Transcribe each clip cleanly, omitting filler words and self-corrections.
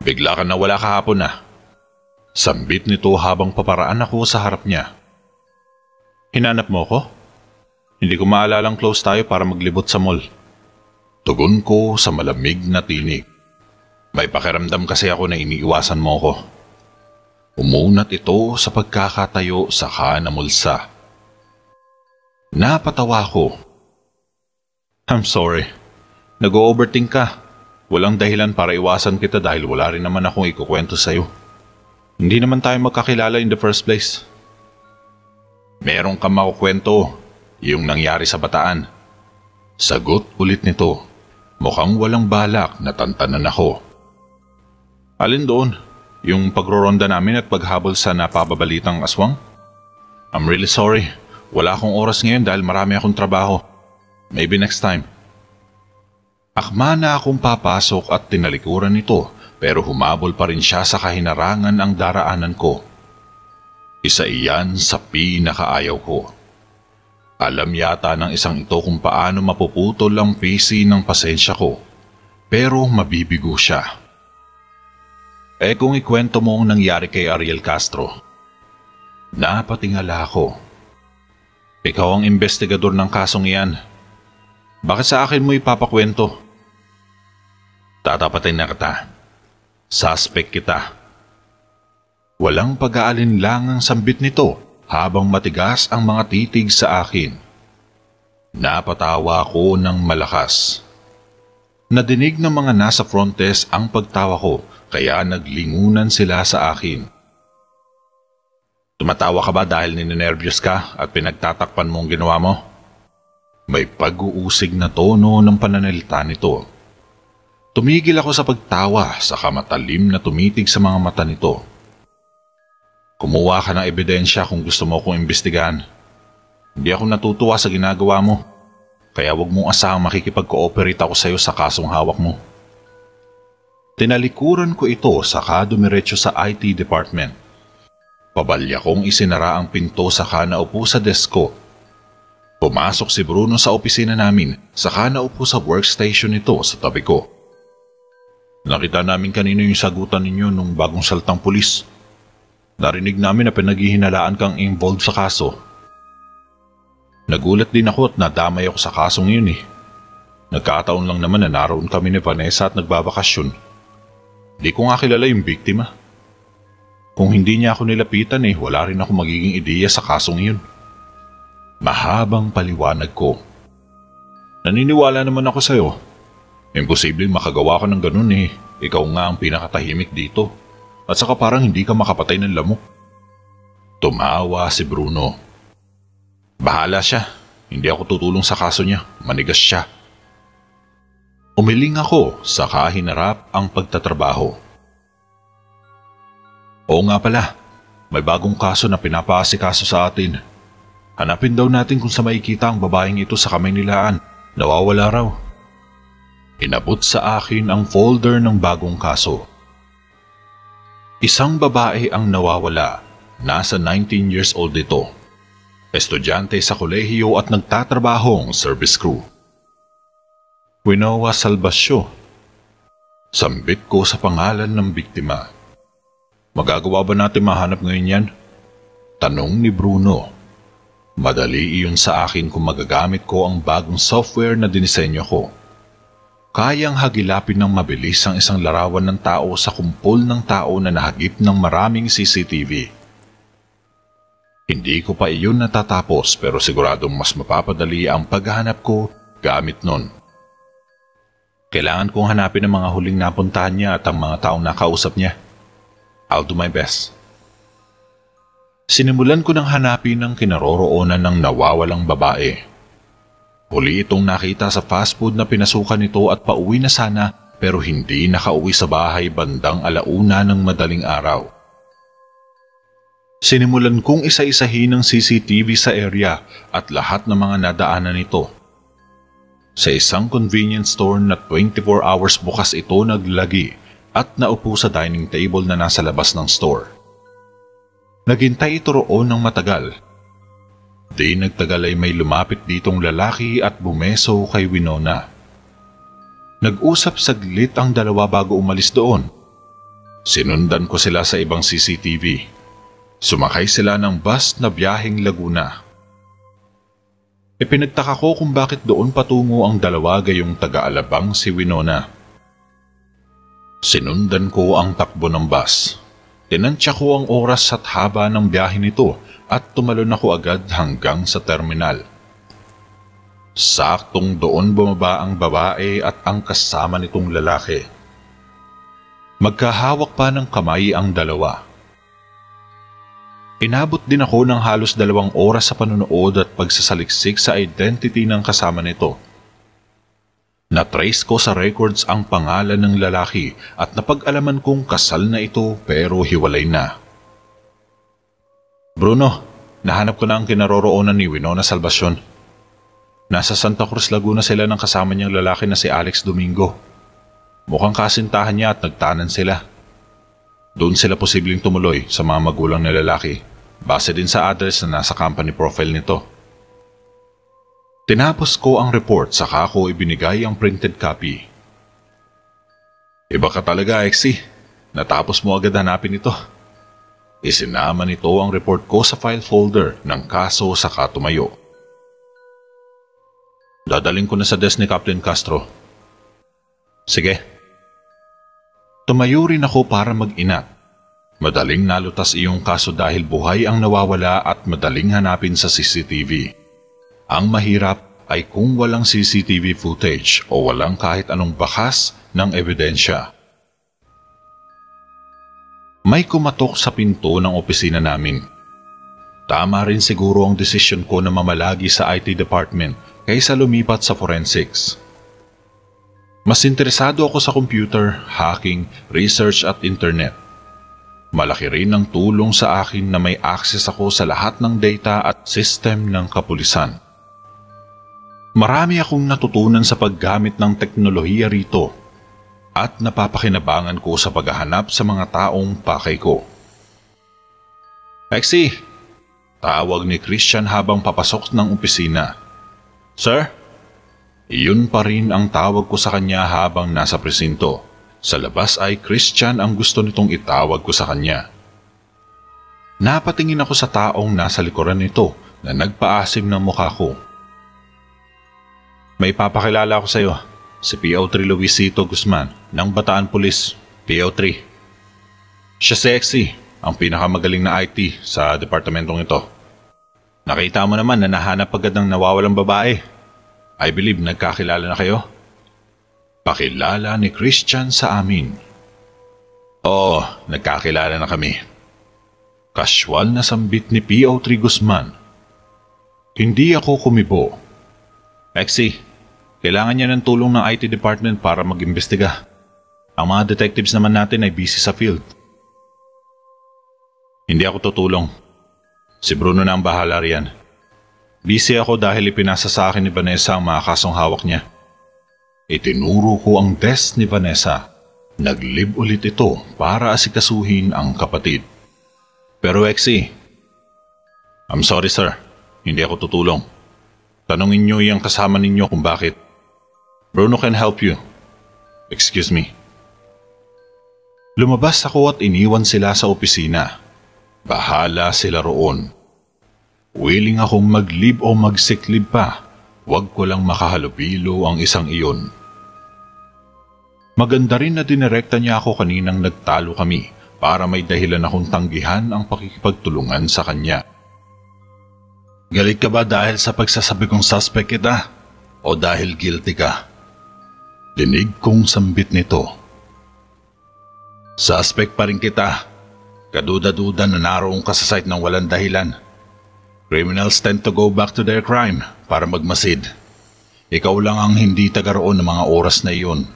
Bigla ka nawala kahapon na. Sambit nito habang paparaan ako sa harap niya. Hinanap mo ko? Hindi ko maalalang close tayo para maglibot sa mall. Tugon ko sa malamig na tinig. May pakiramdam kasi ako na iniiwasan mo ko. Umunat ito sa pagkakatayo saka namulsa. Napatawa ko. I'm sorry. Nag-overthink ka. Walang dahilan para iwasan kita dahil wala rin naman akong ikukwento sa'yo. Hindi naman tayo magkakilala in the first place. Meron kang makukwento, yung nangyari sa Bataan. Sagot ulit nito. Mukhang walang balak na tantanan ako. Alin doon? Yung pagroronda namin at paghabol sa napababalitang aswang? I'm really sorry. Wala akong oras ngayon dahil marami akong trabaho. Maybe next time. Akma na akong papasok at tinalikuran nito pero humabol pa rin siya sa kahinarangan ang daraanan ko. Isa iyan sa pinakaayaw ko. Alam yata ng isang ito kung paano mapuputol ang pisi ng pasensya ko, pero mabibigo siya. Kung ikwento mo ang nangyari kay Ariel Castro. Napatingala ako. Ikaw ang investigador ng kasong iyan. Bakit sa akin mo ipapakwento? Tatapatin na kita. Suspect kita. Walang pag-aalinlangang sambit nito habang matigas ang mga titig sa akin. Napatawa ko ng malakas. Nadinig ng mga nasa front desk ang pagtawa ko kaya naglingunan sila sa akin. Tumatawa ka ba dahil ninenervyos ka at pinagtatakpan mo ang ginawa mo? May pag-uusig na tono ng pananalita nito. Tumigil ako sa pagtawa saka matalim na tumitig sa mga mata nito. Kumuha ka ng ebidensya kung gusto mo akong imbestigahan. Hindi ako natutuwa sa ginagawa mo, kaya wag mong asahang makikipag-cooperate ako sa iyo sa kasong hawak mo. Tinalikuran ko ito saka dumiretso sa IT department. Pabalya kong isinara ang pinto saka naupo sa desk ko. Pumasok si Bruno sa opisina namin saka naupo sa workstation nito sa tabi ko. Nakita namin kanino yung sagutan ninyo nung bagong saltang pulis. Narinig namin na pinaghihinalaan kang involved sa kaso. Nagulat din ako at nadamay ako sa kasong yun eh. Nagkataon lang naman na naroon kami ni Vanessa at nagbabakasyon. Di ko nga kilala yung biktima. Kung hindi niya ako nilapitan wala rin ako magiging ideya sa kasong yun. Mahabang paliwanag ko. Naniniwala naman ako sa'yo. Imposibleng makagawa ka ng ganun Ikaw nga ang pinakatahimik dito. At saka parang hindi ka makapatay ng lamok. Tumawa si Bruno. Bahala siya. Hindi ako tutulong sa kaso niya. Manigas siya. Umiling ako saka hinarap ang pagtatrabaho. Oo nga pala. May bagong kaso na pinapaasikaso sa atin. Hanapin daw natin kung sa makikita ang babaeng ito sa Kamaynilaan. Nawawala raw. Inabot sa akin ang folder ng bagong kaso. Isang babae ang nawawala. Nasa 19 years old ito. Estudyante sa kolehiyo at nagtatrabahong service crew. Winoa Salvasio. Sambit ko sa pangalan ng biktima. Magagawa ba natin mahanap ngayon yan? Tanong ni Bruno. Madali iyon sa akin kung magagamit ko ang bagong software na dinisenyo ko. Kayang hagilapin ng mabilis ang isang larawan ng tao sa kumpol ng tao na nahagip ng maraming CCTV. Hindi ko pa iyon natatapos pero siguradong mas mapapadali ang paghahanap ko gamit nun. Kailangan kong hanapin ang mga huling napuntahan niya at ang mga taong nakausap niya. I'll do my best. Sinimulan ko ng hanapin ang kinaroroonan ng nawawalang babae. Huli itong nakita sa fast food na pinasukan nito at pauwi na sana pero hindi nakauwi sa bahay bandang 1:00 ng madaling araw. Sinimulan kong isa-isahin ang CCTV sa area at lahat ng mga nadaanan nito. Sa isang convenience store na 24 hours bukas ito naglagi at naupo sa dining table na nasa labas ng store. Naghintay ito roon ng matagal. Di nagtagal ay may lumapit ditong lalaki at bumeso kay Winona. Nag-usap saglit ang dalawa bago umalis doon. Sinundan ko sila sa ibang CCTV. Sumakay sila ng bus na biyaheng Laguna. Ipinagtaka ko kung bakit doon patungo ang dalawa gayong taga-Alabang si Winona. Sinundan ko ang takbo ng bus. Tinansya ko ang oras at haba ng biyahe nito at tumalon ako agad hanggang sa terminal. Saktong doon bumaba ang babae at ang kasama nitong lalaki. Magkahawak pa ng kamay ang dalawa. Inabot din ako ng halos 2 oras sa panonood at pagsasaliksik sa identity ng kasama nito. Na-trace ko sa records ang pangalan ng lalaki at napag-alaman kong kasal na ito pero hiwalay na. Bruno, nahanap ko na ang kinaroroonan ni Winona Salvacion. Nasa Santa Cruz, Laguna sila ng kasama niyang lalaki na si Alex Domingo. Mukhang kasintahan niya at nagtanan sila. Doon sila posibleng tumuloy sa mga magulang na lalaki, base din sa address na nasa company profile nito. Tinapos ko ang report saka ko ibinigay ang printed copy. Iba ka talaga, Exie. Natapos mo agad hanapin ito. Isinama nito ang report ko sa file folder ng kaso saka tumayo. Dadaling ko na sa desk ni Captain Castro. Sige. Tumayo rin ako para mag-inat. Madaling nalutas iyong kaso dahil buhay ang nawawala at madaling hanapin sa CCTV. Ang mahirap ay kung walang CCTV footage o walang kahit anong bakas ng ebidensya. May kumatok sa pinto ng opisina namin. Tama rin siguro ang desisyon ko na mamalagi sa IT department kaysa lumipat sa forensics. Mas interesado ako sa computer, hacking, research at internet. Malaki rin ang tulong sa akin na may access ako sa lahat ng data at system ng kapulisan. Marami akong natutunan sa paggamit ng teknolohiya rito at napapakinabangan ko sa paghahanap sa mga taong pakay ko. Exie, tawag ni Christian habang papasok ng opisina. Sir? Iyon pa rin ang tawag ko sa kanya habang nasa presinto. Sa labas ay Christian ang gusto nitong itawag ko sa kanya. Napatingin ako sa taong nasa likuran nito na nagpaasim ng mukha ko. May papakilala ko sa iyo, si PO3 Luisito Guzman ng Bataan Police, PO3. Siya si Exie, ang pinakamagaling na IT sa departamentong ito. Nakita mo naman na nahanap agad ng nawawalang babae. I believe nagkakilala na kayo? Pakilala ni Christian sa amin. Oo, nagkakilala na kami. Casual na sambit ni PO3 Guzman. Hindi ako kumibo. Exie, kailangan niya ng tulong ng IT department para mag-imbestiga. Ang mga detectives naman natin ay busy sa field. Hindi ako tutulong. Si Bruno na ang bahala riyan. Busy ako dahil ipinasa sa akin ni Vanessa ang mga kasong hawak niya. Itinuro ko ang desk ni Vanessa. Naglib ulit ito para asikasuhin ang kapatid. Pero Exie, I'm sorry sir, hindi ako tutulong. Tanungin niyo yung kasama ninyo kung bakit. Bruno can help you. Excuse me. Lumabas ako at iniwan sila sa opisina. Bahala sila roon. Willing akong maglib o magsiklib pa, wag ko lang makahalubilo ang isang iyon. Maganda rin na dinirekta niya ako kaninang nagtalo kami para may dahilan akong tanggihan ang pakikipagtulungan sa kanya. Galit ka ba dahil sa pagsasabi kong suspect kita o dahil guilty ka? Dinig kong sambit nito. Suspect pa rin kita. Kaduda-duda na naroon ka sa site ng walang dahilan. Criminals tend to go back to their crime para magmasid. Ikaw lang ang hindi taga roon ng mga oras na iyon.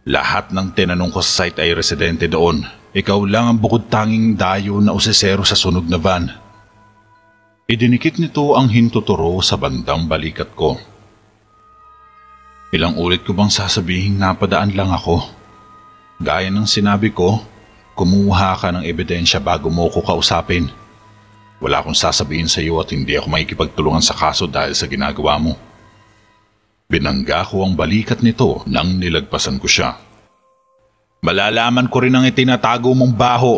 Lahat ng tinanong ko sa site ay residente doon. Ikaw lang ang bukod tanging dayo na usisero sa sunog na van. Idinikit nito ang hintuturo sa bandang balikat ko. Ilang ulit ko bang sasabihin napadaan lang ako? Gaya ng sinabi ko, kumuha ka ng ebidensya bago mo ko kausapin. Wala akong sasabihin sa iyo at hindi ako makikipagtulungan sa kaso dahil sa ginagawa mo. Binangga ko ang balikat nito nang nilagpasan ko siya. Malalaman ko rin ang itinatago mong baho.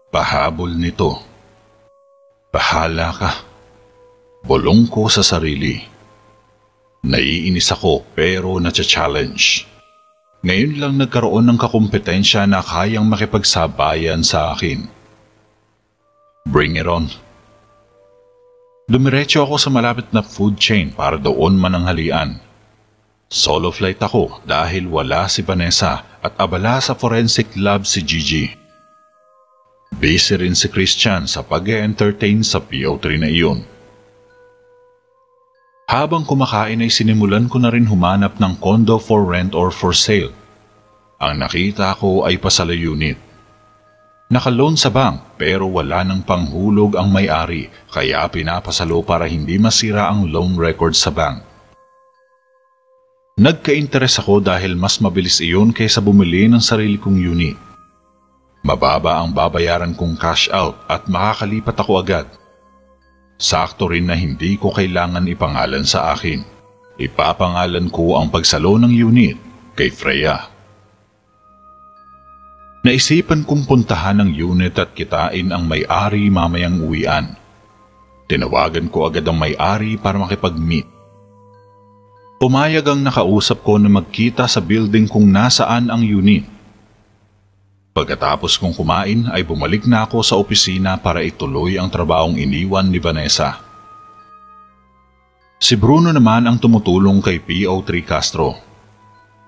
Pahabol nito. Bahala ka. Bulong ko sa sarili. Naiinis ako pero natsa-challenge. Ngayon lang nagkaroon ng kakumpetensya na kayang makipagsabayan sa akin. Bring it on. Dumiretso ako sa malapit na food chain para doon mananghalian. Solo flight ako dahil wala si Vanessa at abala sa forensic lab si Gigi. Busy rin si Christian sa pag-entertain sa PO3 na iyon. Habang kumakain ay sinimulan ko na rin humanap ng condo for rent or for sale. Ang nakita ko ay pasalo unit. Nakaloan sa bank pero wala ng panghulog ang may-ari kaya pinapasalo para hindi masira ang loan record sa bank. Nagka-interes ako dahil mas mabilis iyon kaysa bumili ng sarili kong unit. Mababa ang babayaran kong cash out at makakalipat ako agad. Sakto rin na hindi ko kailangan ipangalan sa akin. Ipapangalan ko ang pagsalo ng unit kay Freya. Naisipan kong puntahan ang unit at kitain ang may-ari mamayang uwian. Tinawagan ko agad ang may-ari para makipag-meet. Pumayag ang nakausap ko na magkita sa building kung nasaan ang unit. Pagkatapos kong kumain ay bumalik na ako sa opisina para ituloy ang trabahong iniwan ni Vanessa. Si Bruno naman ang tumutulong kay PO3 Castro.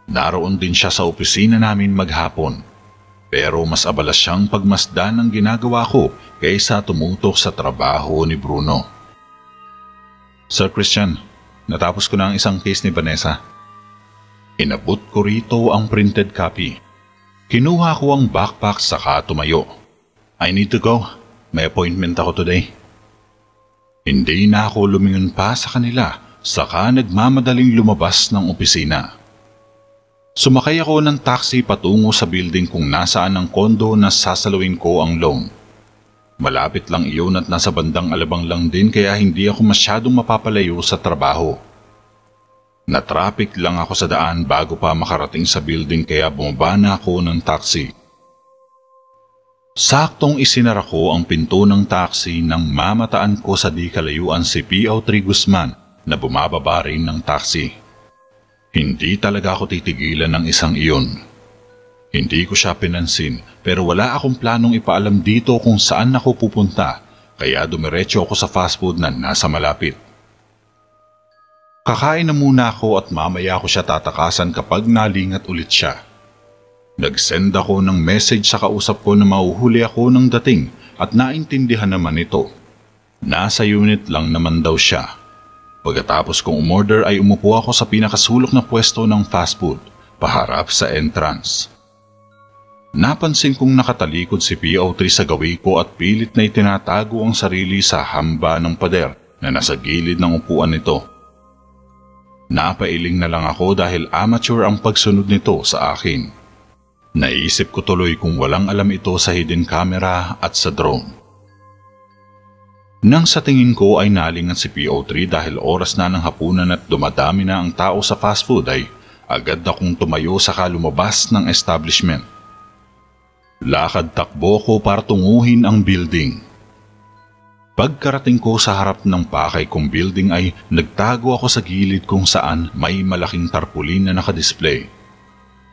Naroon din siya sa opisina namin maghapon, pero mas abala siyang pagmasdan ng ginagawa ko kaysa tumutok sa trabaho ni Bruno. Sir Christian, natapos ko na ang isang case ni Vanessa. Inabot ko rito ang printed copy. Kinuha ko ang backpack saka tumayo. I need to go. May appointment ako today. Hindi na ako lumingon pa sa kanila saka nagmamadaling lumabas ng opisina. Sumakay ako ng taxi patungo sa building kung nasaan ang kondo na sasaluin ko ang loan. Malapit lang iyon at nasa bandang alabang lang din kaya hindi ako masyadong mapapalayo sa trabaho. Na-traffic lang ako sa daan bago pa makarating sa building kaya bumaba na ako ng taxi. Saktong isinara ko ang pinto ng taxi nang mamataan ko sa di kalayuan si PO3 Guzman na bumababa rin ng taxi. Hindi talaga ako titigilan ng isang iyon. Hindi ko siya pinansin pero wala akong planong ipaalam dito kung saan ako pupunta kaya dumiretso ako sa fast food na nasa malapit. Kakain na muna ako at mamaya ko siya tatakasan kapag nalingat ulit siya. Nag-send ako ng message sa kausap ko na mauhuli ako ng dating at naintindihan naman ito. Nasa unit lang naman daw siya. Pagkatapos kong umorder ay umupo ako sa pinakasulok na pwesto ng fast food, paharap sa entrance. Napansin kong nakatalikod si PO3 sa gawi ko at pilit na itinatago ang sarili sa hamba ng pader na nasa gilid ng upuan nito. Napailing na lang ako dahil amateur ang pagsunod nito sa akin. Naisip ko tuloy kung walang alam ito sa hidden camera at sa drone. Nang sa tingin ko ay nalingat si PO3 dahil oras na ng hapunan at dumadami na ang tao sa fast food ay agad akong tumayo saka lumabas ng establishment. Lakad takbo ko para tunguhin ang building. Pagkarating ko sa harap ng pakay kong building ay nagtago ako sa gilid kung saan may malaking tarpaulin na nakadisplay.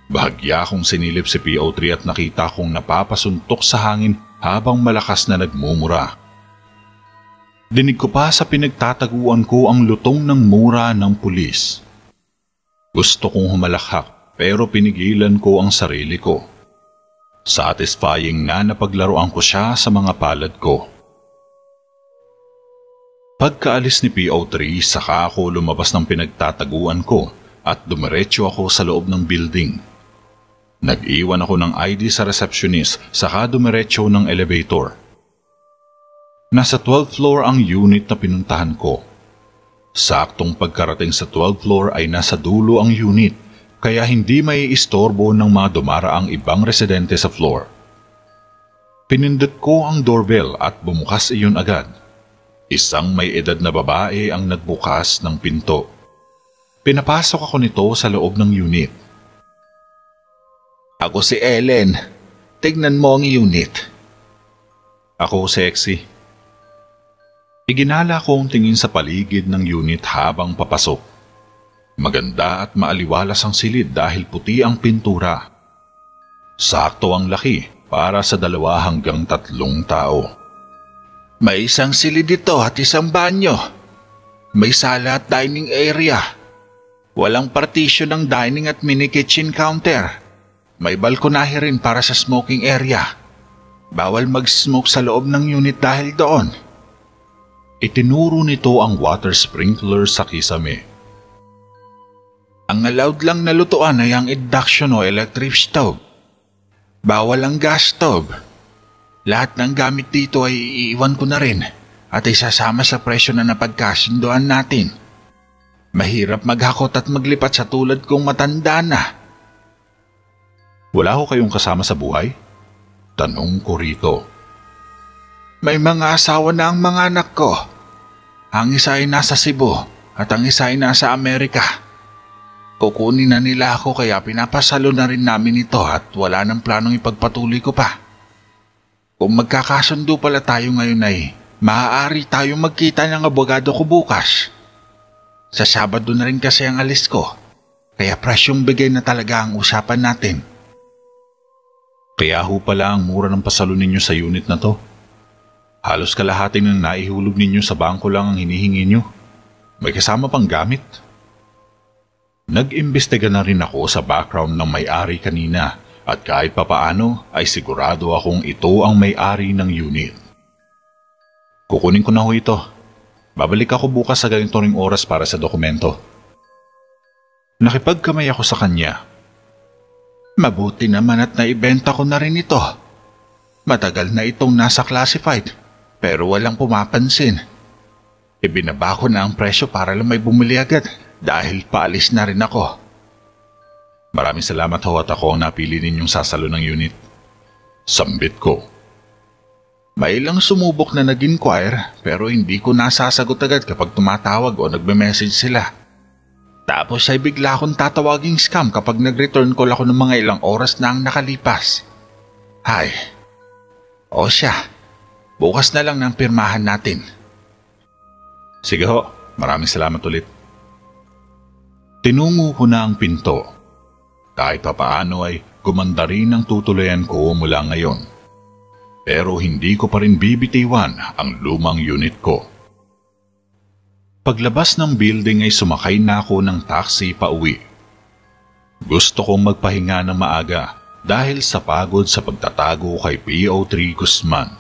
Bahagya kong sinilip si PO3 at nakita kong napapasuntok sa hangin habang malakas na nagmumura. Dinig ko pa sa pinagtataguan ko ang lutong ng mura ng pulis. Gusto kong humalakhak pero pinigilan ko ang sarili ko. Satisfying na napaglaruan ko siya sa mga palad ko. Pagkaalis ni PO3, saka ako lumabas ng pinagtataguan ko at dumiretso ako sa loob ng building. Nag-iwan ako ng ID sa receptionist, saka dumiretso ng elevator. Nasa 12th floor ang unit na pinuntahan ko. Saktong pagkarating sa 12th floor ay nasa dulo ang unit, kaya hindi may istorbo ng mga dumaraang ibang residente sa floor. Pinindot ko ang doorbell at bumukas iyon agad. Isang may edad na babae ang nagbukas ng pinto. Pinapasok ako nito sa loob ng unit. Ako si Ellen. Tignan mo ang unit. Ako sexy. Iginala ko ang tingin sa paligid ng unit habang papasok. Maganda at maaliwalas ang silid dahil puti ang pintura. Sakto ang laki para sa 2 hanggang 3 tao. May isang silid dito at isang banyo. May sala at dining area. Walang partition ng dining at mini kitchen counter. May balkonahe rin para sa smoking area. Bawal mag-smoke sa loob ng unit dahil doon. Itinuro nito ang water sprinkler sa kisame. Ang allowed lang na lutuan ay ang induction o electric stove. Bawal ang gas stove. Lahat ng gamit dito ay iiwan ko na rin at isasama sa presyo na napagkasunduan natin. Mahirap maghakot at maglipat sa tulad kong matanda na. Wala ho kayong kasama sa buhay? Tanong ko rito. May mga asawa na ang mga anak ko. Ang isa ay nasa Cebu at ang isa ay nasa Amerika. Kukunin na nila ako kaya pinapasalo na rin namin ito at wala nang planong ipagpatuloy ko pa. Kung magkakasundo pala tayo ngayon ay maaari tayong magkita ng abogado ko bukas. Sa Sabado na rin kasi ang alis ko, kaya presyong bigay na talaga ang usapan natin. Kaya ho pala ang mura ng pasalo ninyo sa unit na to. Halos kalahati ng naihulog ninyo sa bangko lang ang hinihingi nyo. May kasama pang gamit. Nag-imbestiga na rin ako sa background ng may-ari kanina at kahit papaano ay sigurado akong ito ang may-ari ng unit. Kukunin ko na ho ito. Babalik ako bukas sa ganito ring oras para sa dokumento. Nakipagkamay ako sa kanya. Mabuti naman at naibenta ko na rin ito. Matagal na itong nasa classified pero walang pumapansin. Ibinaba ko na ang presyo para lang may bumili agad dahil paalis na rin ako. Maraming salamat ho at ako ang napili ninyong sasalo ng unit. Sambit ko. May ilang sumubok na nag-inquire pero hindi ko nasasagot agad kapag tumatawag o nagme-message sila. Tapos ay bigla akong tatawaging scam kapag nag-return call ako ng mga ilang oras na ang nakalipas. Hay. O siya, bukas na lang ng pirmahan natin. Sige ho, maraming salamat ulit. Tinungo ko na ang pinto. Kahit papaano ay gumanda rin ang tutuloyan ko mula ngayon. Pero hindi ko pa rin bibitiwan ang lumang unit ko. Paglabas ng building ay sumakay na ako ng taxi pa uwi. Gusto kong magpahinga ng maaga dahil sa pagod sa pagtatago kay PO3 Guzman.